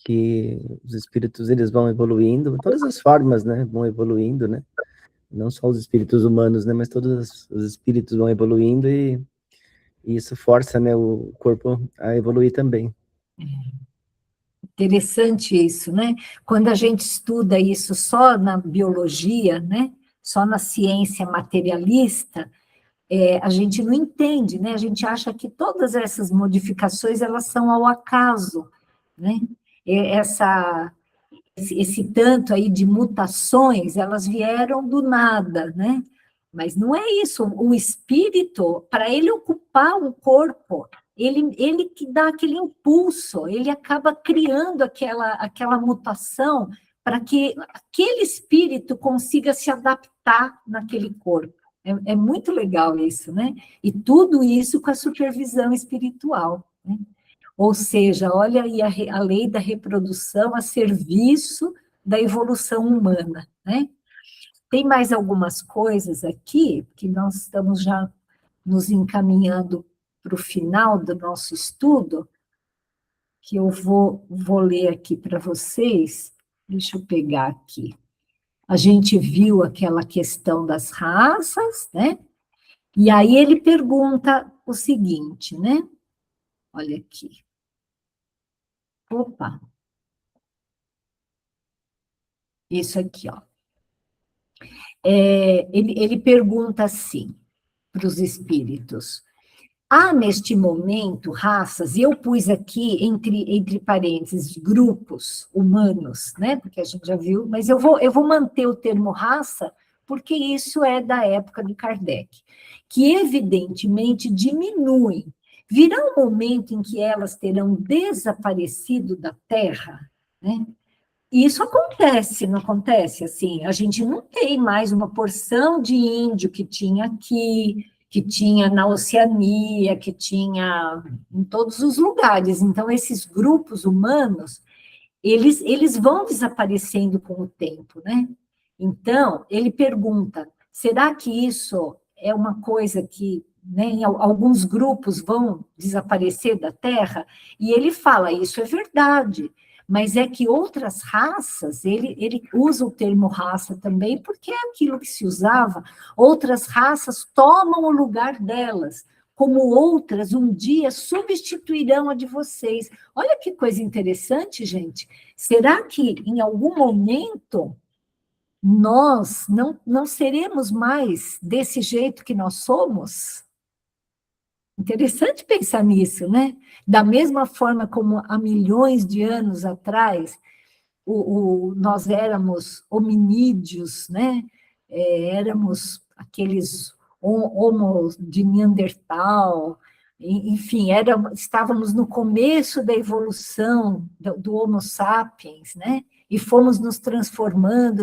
Que os espíritos, eles vão evoluindo, todas as formas, né, vão evoluindo, né? Não só os espíritos humanos, né, mas todos os espíritos vão evoluindo e isso força, né, o corpo a evoluir também. Interessante isso, né? Quando a gente estuda isso só na biologia, né? Só na ciência materialista, a gente não entende, né? A gente acha que todas essas modificações, elas são ao acaso, né? Esse tanto aí de mutações, elas vieram do nada, né? Mas não é isso. O espírito, para ele ocupar o corpo, ele que dá aquele impulso, ele acaba criando aquela mutação para que aquele espírito consiga se adaptar naquele corpo. É muito legal isso, né? E tudo isso com a supervisão espiritual, né? Ou seja, olha aí a lei da reprodução a serviço da evolução humana, né? Tem mais algumas coisas aqui, que nós estamos já nos encaminhando para o final do nosso estudo, que eu vou ler aqui para vocês. Deixa eu pegar aqui. A gente viu aquela questão das raças, né? E aí ele pergunta o seguinte, né? Olha aqui. Opa! Isso aqui, ó. Ele pergunta assim para os espíritos: há neste momento raças, e eu pus aqui entre parênteses grupos humanos, né? Porque a gente já viu, mas eu vou manter o termo raça, porque isso é da época de Kardec, que evidentemente diminuem. Virá um momento em que elas terão desaparecido da Terra, né? E isso acontece, não acontece? Assim, a gente não tem mais uma porção de índio que tinha aqui, que tinha na Oceania, que tinha em todos os lugares. Então, esses grupos humanos, eles vão desaparecendo com o tempo, né? Então, ele pergunta, será que isso é uma coisa que, né, alguns grupos vão desaparecer da Terra? E ele fala, isso é verdade, mas é que outras raças, ele usa o termo raça também, porque é aquilo que se usava, outras raças tomam o lugar delas, como outras um dia substituirão a de vocês. Olha que coisa interessante, gente. Será que em algum momento nós não seremos mais desse jeito que nós somos? Interessante pensar nisso, né? Da mesma forma como há milhões de anos atrás, nós éramos hominídeos, né? Éramos aqueles homo de Neandertal, enfim, estávamos no começo da evolução do Homo sapiens, né? E fomos nos transformando.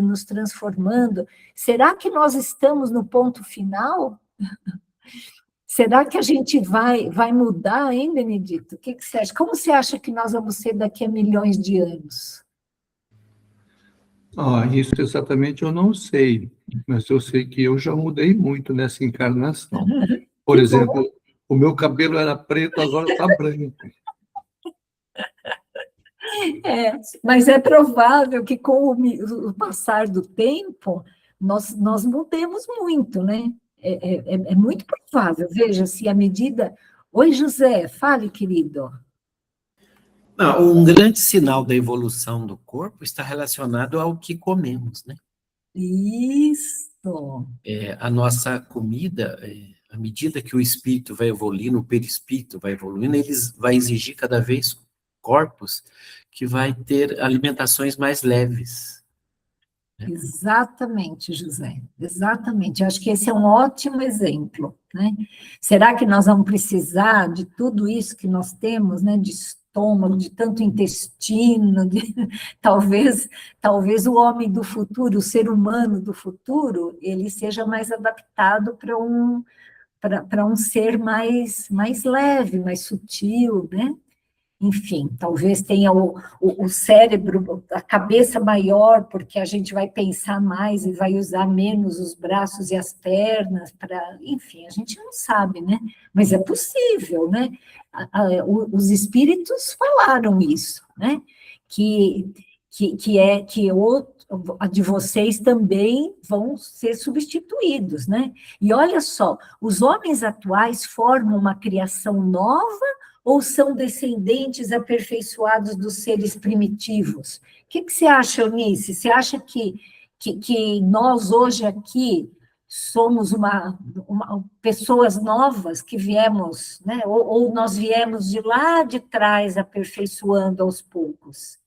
Será que nós estamos no ponto final? Será que a gente vai mudar, hein, Benedito? O que você acha? Como você acha que nós vamos ser daqui a milhões de anos? Isso exatamente eu não sei, mas eu sei que eu já mudei muito nessa encarnação. Por exemplo, o meu cabelo era preto, agora está branco. Mas é provável que com o passar do tempo, nós mudemos muito, né? É muito provável. Veja, se à medida... Oi, José, fale, querido. Não, um grande sinal da evolução do corpo está relacionado ao que comemos, né? Isso. A nossa comida, à medida que o espírito vai evoluindo, o perispírito vai evoluindo, vai exigir cada vez corpos que vai ter alimentações mais leves. Exatamente, José, exatamente. Acho que esse é um ótimo exemplo, né? Será que nós vamos precisar de tudo isso que nós temos, né? De estômago, de tanto intestino, talvez o homem do futuro, o ser humano do futuro, ele seja mais adaptado para um ser mais leve, mais sutil, né? Enfim, talvez tenha o cérebro, a cabeça maior, porque a gente vai pensar mais e vai usar menos os braços e as pernas para... Enfim, a gente não sabe, né? Mas é possível, né? Os espíritos falaram isso, né? Que a de vocês também vão ser substituídos, né? E olha só, os homens atuais formam uma criação nova ou são descendentes aperfeiçoados dos seres primitivos? O que você acha, Eunice? Você acha que nós hoje aqui somos pessoas novas que viemos, né? Ou nós viemos de lá de trás aperfeiçoando aos poucos?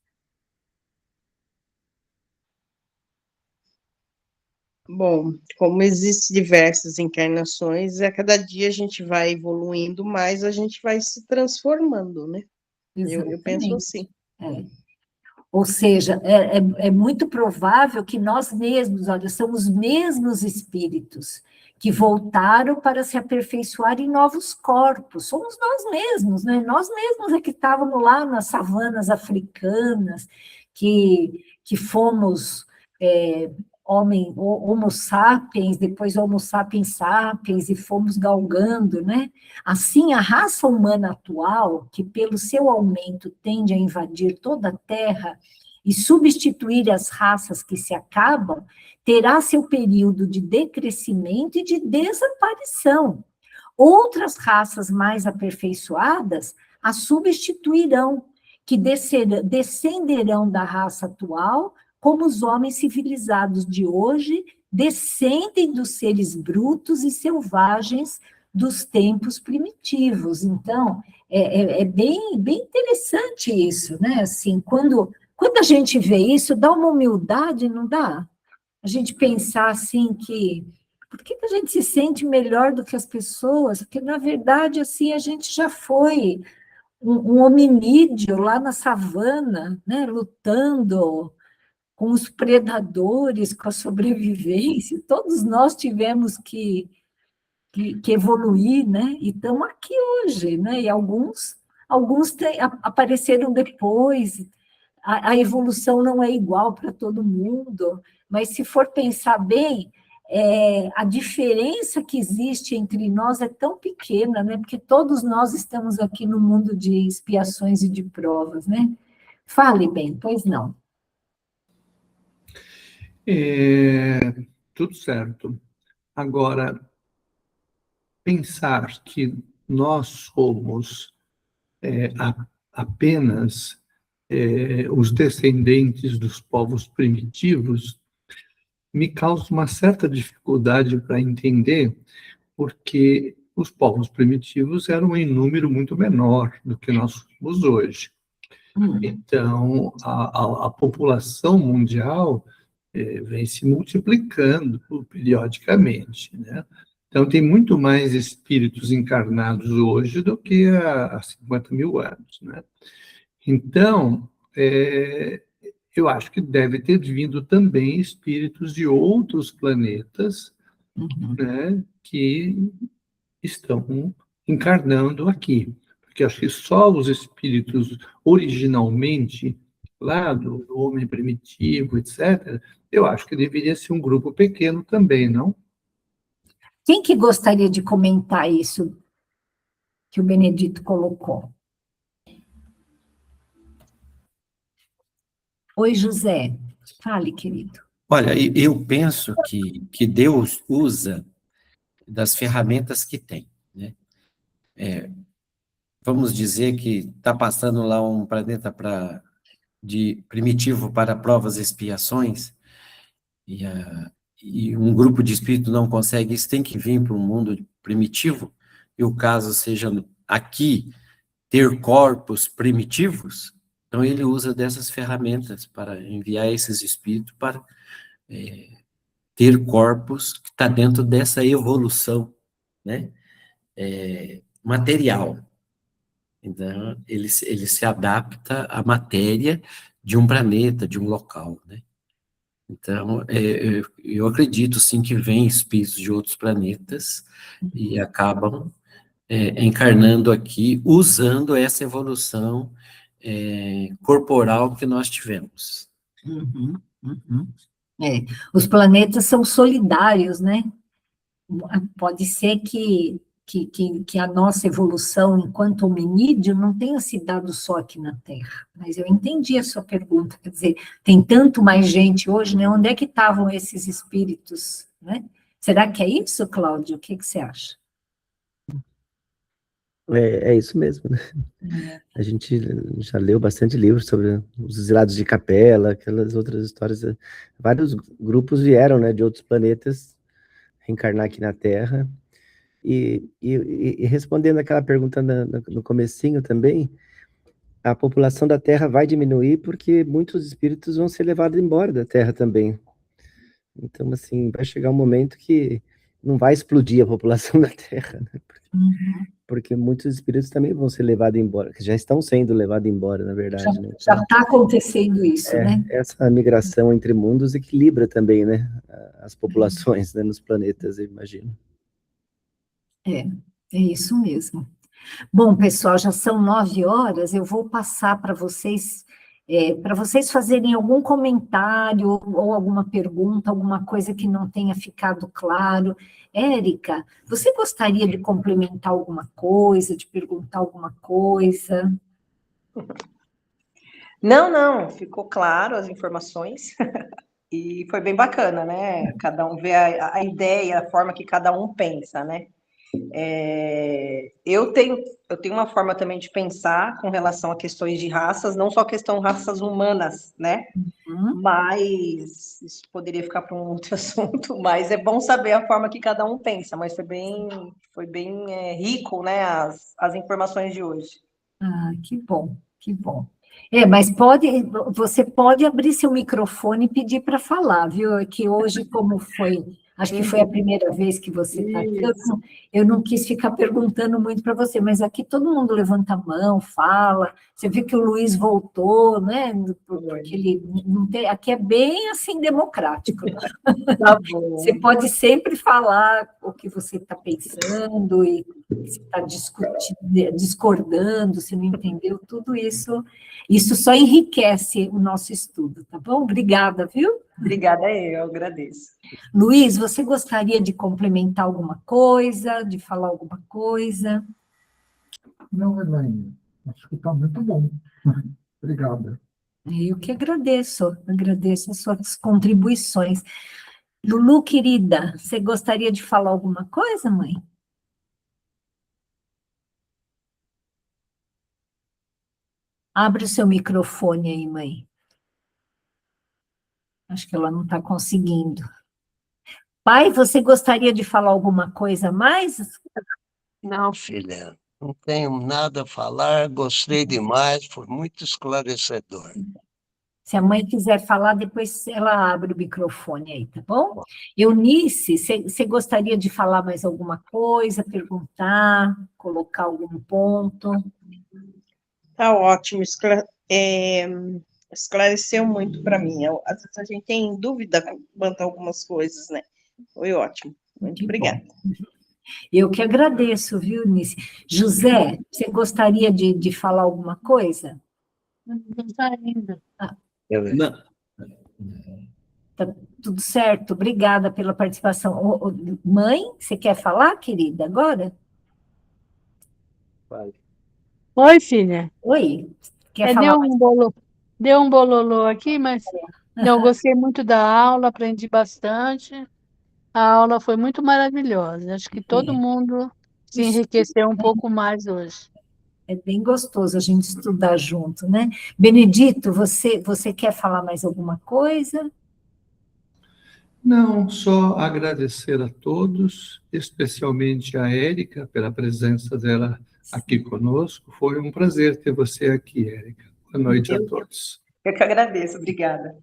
Bom, como existem diversas encarnações, a cada dia a gente vai evoluindo mais, a gente vai se transformando, né? Eu penso assim. Ou seja, é muito provável que nós mesmos, olha, somos os mesmos espíritos que voltaram para se aperfeiçoar em novos corpos. Somos nós mesmos, né? Nós mesmos é que estávamos lá nas savanas africanas, que fomos... Homo sapiens, depois Homo sapiens sapiens, e fomos galgando, né? Assim, a raça humana atual, que pelo seu aumento tende a invadir toda a Terra e substituir as raças que se acabam, terá seu período de decrescimento e de desaparição. Outras raças mais aperfeiçoadas a substituirão, que descenderão da raça atual, como os homens civilizados de hoje descendem dos seres brutos e selvagens dos tempos primitivos. Então, é bem interessante isso, né? Assim, quando a gente vê isso, dá uma humildade, não dá? A gente pensar assim que... Por que a gente se sente melhor do que as pessoas? Porque, na verdade, assim, a gente já foi um hominídeo lá na savana, né? Lutando com os predadores, com a sobrevivência, todos nós tivemos que evoluir, né? E estamos aqui hoje, né? E alguns apareceram depois, a evolução não é igual para todo mundo, mas se for pensar bem, a diferença que existe entre nós é tão pequena, né? Porque todos nós estamos aqui no mundo de expiações e de provas, né? Fale bem, pois não. Tudo certo. Agora, pensar que nós somos apenas os descendentes dos povos primitivos me causa uma certa dificuldade para entender, porque os povos primitivos eram em número muito menor do que nós somos hoje. Então, a população mundial vem se multiplicando periodicamente, né? Então, tem muito mais espíritos encarnados hoje do que há 50 mil anos, né? Então, eu acho que deve ter vindo também espíritos de outros planetas, né, que estão encarnando aqui. Porque acho que só os espíritos originalmente, lá do homem primitivo, etc., eu acho que deveria ser um grupo pequeno também, não? Quem que gostaria de comentar isso que o Benedito colocou? Oi, José. Fale, querido. Olha, eu penso que Deus usa das ferramentas que tem, né? Vamos dizer que está passando lá um planeta de primitivo para provas e expiações, e um grupo de espírito não consegue, isso tem que vir para um mundo primitivo, e o caso seja aqui ter corpos primitivos, então ele usa dessas ferramentas para enviar esses espíritos para ter corpos que está dentro dessa evolução, né, material. Então, ele se adapta à matéria de um planeta, de um local, né? Então, eu acredito, sim, que vem espíritos de outros planetas e acabam encarnando aqui, usando essa evolução corporal que nós tivemos. Os planetas são solidários, né? Pode ser que a nossa evolução enquanto hominídeo não tenha se dado só aqui na Terra, mas eu entendi a sua pergunta, quer dizer, tem tanto mais gente hoje, né? Onde é que estavam esses espíritos, né? Será que é isso, Cláudio? O que você acha? É isso mesmo, né? A gente já leu bastante livros sobre os exilados de Capela, aquelas outras histórias. Vários grupos vieram, né, de outros planetas reencarnar aqui na Terra. E respondendo aquela pergunta no comecinho também, a população da Terra vai diminuir porque muitos espíritos vão ser levados embora da Terra também. Então, assim, vai chegar um momento que não vai explodir a população da Terra, né? Porque muitos espíritos também vão ser levados embora, que já estão sendo levados embora, na verdade. Já está acontecendo isso, né? Essa migração entre mundos equilibra também, né, as populações, né, nos planetas, eu imagino. É isso mesmo. Bom, pessoal, já são 9h, eu vou passar para vocês fazerem algum comentário ou alguma pergunta, alguma coisa que não tenha ficado claro. Érica, você gostaria de complementar alguma coisa, de perguntar alguma coisa? Não, ficou claro as informações. E foi bem bacana, né? Cada um vê a ideia, a forma que cada um pensa, né? Eu tenho uma forma também de pensar com relação a questões de raças, não só questão raças humanas, né? Mas isso poderia ficar para um outro assunto, mas é bom saber a forma que cada um pensa, mas foi bem rico, né, as informações de hoje. Ah, que bom, que bom. Mas você pode abrir seu microfone e pedir para falar, viu? É que hoje, como foi, acho que foi a primeira vez que você está aqui, eu não quis ficar perguntando muito para você, mas aqui todo mundo levanta a mão, fala, você vê que o Luiz voltou, né? Porque ele não tem, aqui é bem assim democrático. Tá bom. Você pode sempre falar o que você está pensando e se está discordando, se não entendeu, tudo isso só enriquece o nosso estudo, tá bom? Obrigada, viu? Obrigada, eu agradeço. Luiz, você gostaria de complementar alguma coisa, de falar alguma coisa? Não, Elaine, acho que está muito bom. Obrigada. Eu que agradeço as suas contribuições. Lulu, querida, você gostaria de falar alguma coisa, mãe? Abre o seu microfone aí, mãe. Acho que ela não está conseguindo. Pai, você gostaria de falar alguma coisa a mais? Não, filha, não tenho nada a falar, gostei demais, foi muito esclarecedor. Se a mãe quiser falar, depois ela abre o microfone aí, tá bom? Eunice, você gostaria de falar mais alguma coisa, perguntar, colocar algum ponto? Tá ótimo, esclareceu muito para mim. Às vezes a gente tem dúvida quanto a algumas coisas, né? Foi ótimo. Muito obrigada. Eu que agradeço, viu, Eunice? José, você gostaria de falar alguma coisa? Não está ainda. Não. Tá tudo certo, obrigada pela participação. Mãe, você quer falar, querida, agora? Oi, filha. Oi, quer falar deu um bololô aqui, mas eu gostei muito da aula, aprendi bastante. A aula foi muito maravilhosa. Acho que todo mundo se enriqueceu um pouco mais hoje. É bem gostoso a gente estudar junto, né? Benedito, você quer falar mais alguma coisa? Não, só agradecer a todos, especialmente a Érica, pela presença dela aqui conosco. Foi um prazer ter você aqui, Érica. Boa noite a todos. Eu que agradeço, obrigada.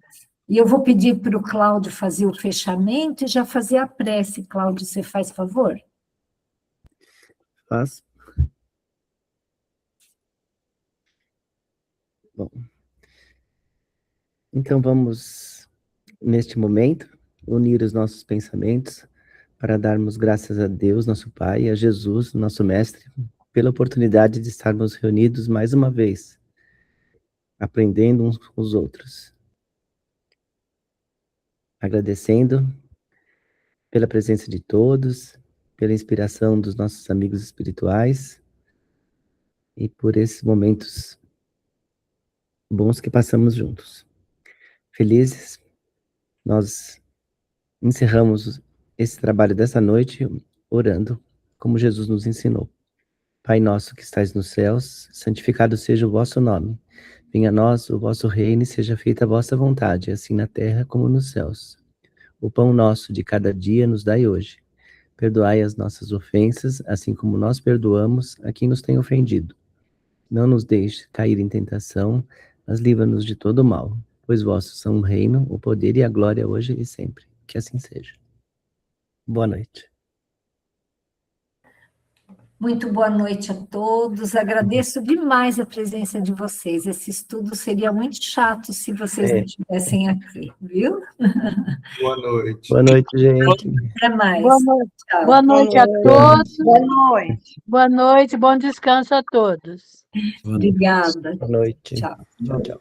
E eu vou pedir para o Cláudio fazer o fechamento e já fazer a prece. Cláudio, você faz favor? Faço. Bom, então vamos, neste momento, unir os nossos pensamentos para darmos graças a Deus, nosso Pai, e a Jesus, nosso Mestre, pela oportunidade de estarmos reunidos mais uma vez, aprendendo uns com os outros. Agradecendo pela presença de todos, pela inspiração dos nossos amigos espirituais e por esses momentos bons que passamos juntos. Felizes, nós encerramos esse trabalho dessa noite orando, como Jesus nos ensinou. Pai nosso que estais nos céus, santificado seja o vosso nome. Venha a nós o vosso reino e seja feita a vossa vontade, assim na terra como nos céus. O pão nosso de cada dia nos dai hoje. Perdoai as nossas ofensas, assim como nós perdoamos a quem nos tem ofendido. Não nos deixe cair em tentação, mas livra-nos de todo mal, pois vossos são o reino, o poder e a glória hoje e sempre. Que assim seja. Boa noite. Muito boa noite a todos. Agradeço demais a presença de vocês. Esse estudo seria muito chato se vocês não estivessem aqui, viu? Boa noite. Boa noite, gente. Até mais. Boa noite a todos. Boa noite. Boa noite, bom descanso a todos. Obrigada. Boa noite. Tchau. Tchau.